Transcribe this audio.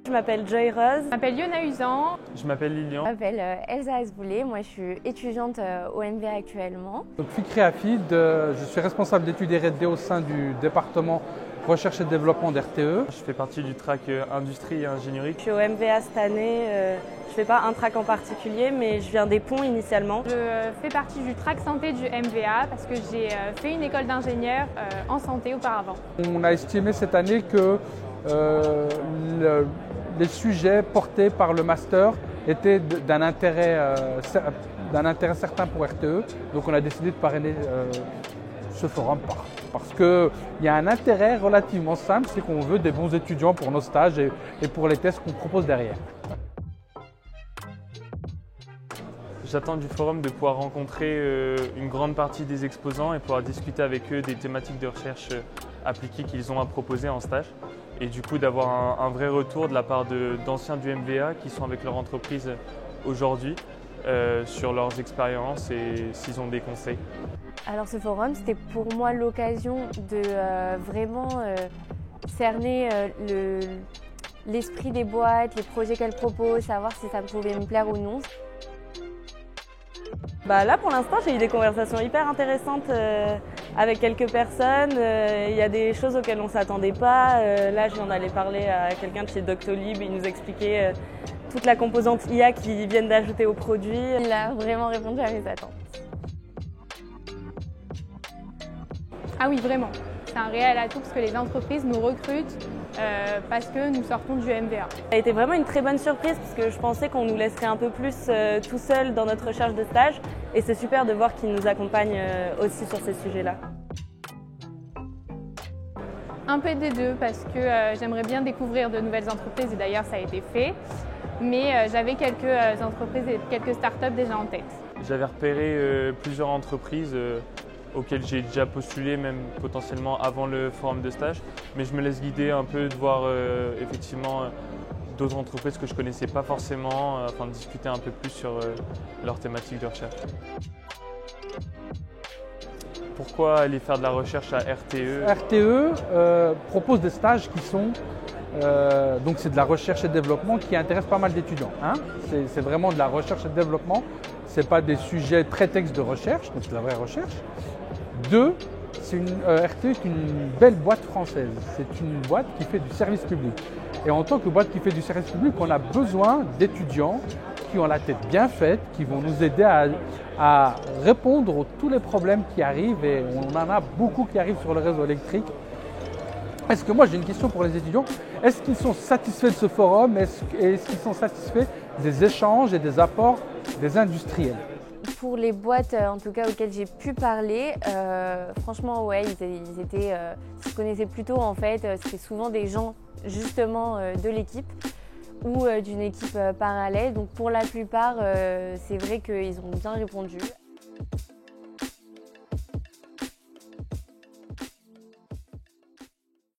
Je m'appelle Joy Rose. Je m'appelle Yona Usan. Je m'appelle Lilian. Je m'appelle Elsa Asboulay, moi je suis étudiante au MVA actuellement. Donc FICREAFID, je suis responsable d'études R&D au sein du département recherche et développement d'RTE. Je fais partie du track industrie et ingénierie. Je suis au MVA cette année, je ne fais pas un track en particulier, mais je viens des ponts initialement. Je fais partie du track santé du MVA parce que j'ai fait une école d'ingénieur en santé auparavant. On a estimé cette année que les sujets portés par le master étaient d'un intérêt certain pour RTE. Donc on a décidé de parrainer ce forum parce qu'il y a un intérêt relativement simple, c'est qu'on veut des bons étudiants pour nos stages et pour les tests qu'on propose derrière. J'attends du forum de pouvoir rencontrer une grande partie des exposants et pouvoir discuter avec eux des thématiques de recherche appliquées qu'ils ont à proposer en stage. Et du coup d'avoir un vrai retour de la part d'anciens du MVA qui sont avec leur entreprise aujourd'hui sur leurs expériences et s'ils ont des conseils. Alors ce forum, c'était pour moi l'occasion de vraiment cerner l'esprit des boîtes, les projets qu'elles proposent, savoir si ça pouvait me plaire ou non. Là pour l'instant j'ai eu des conversations hyper intéressantes avec quelques personnes. Il y a des choses auxquelles on ne s'attendait pas. Là j'en allais parler à quelqu'un de chez Doctolib, il nous expliquait toute la composante IA qu'ils viennent d'ajouter au produit. Il a vraiment répondu à mes attentes. Ah oui, vraiment. C'est un réel atout parce que les entreprises nous recrutent parce que nous sortons du MVA. Ça a été vraiment une très bonne surprise parce que je pensais qu'on nous laisserait un peu plus tout seul dans notre recherche de stage et c'est super de voir qu'ils nous accompagnent aussi sur ces sujets-là. Un peu des deux parce que j'aimerais bien découvrir de nouvelles entreprises et d'ailleurs ça a été fait. Mais j'avais quelques entreprises et quelques startups déjà en tête. J'avais repéré plusieurs entreprises auxquelles j'ai déjà postulé, même potentiellement avant le forum de stage. Mais je me laisse guider un peu de voir effectivement d'autres entreprises que je ne connaissais pas forcément, afin de discuter un peu plus sur leurs thématiques de recherche. Pourquoi aller faire de la recherche à RTE? RTE propose des stages qui sont donc c'est de la recherche et développement qui intéresse pas mal d'étudiants. C'est vraiment de la recherche et développement, ce n'est pas des sujets très textes de recherche, donc c'est de la vraie recherche. Deux, RTE est une belle boîte française, c'est une boîte qui fait du service public. Et en tant que boîte qui fait du service public, on a besoin d'étudiants qui ont la tête bien faite, qui vont nous aider à répondre à tous les problèmes qui arrivent, et on en a beaucoup qui arrivent sur le réseau électrique. Est-ce que moi j'ai une question pour les étudiants, est-ce qu'ils sont satisfaits de ce forum, est-ce qu'ils sont satisfaits des échanges et des apports des industriels? Pour les boîtes en tout cas auxquelles j'ai pu parler, franchement ouais, ils se connaissaient plutôt en fait, c'était souvent des gens justement de l'équipe ou d'une équipe parallèle, donc pour la plupart c'est vrai qu'ils ont bien répondu.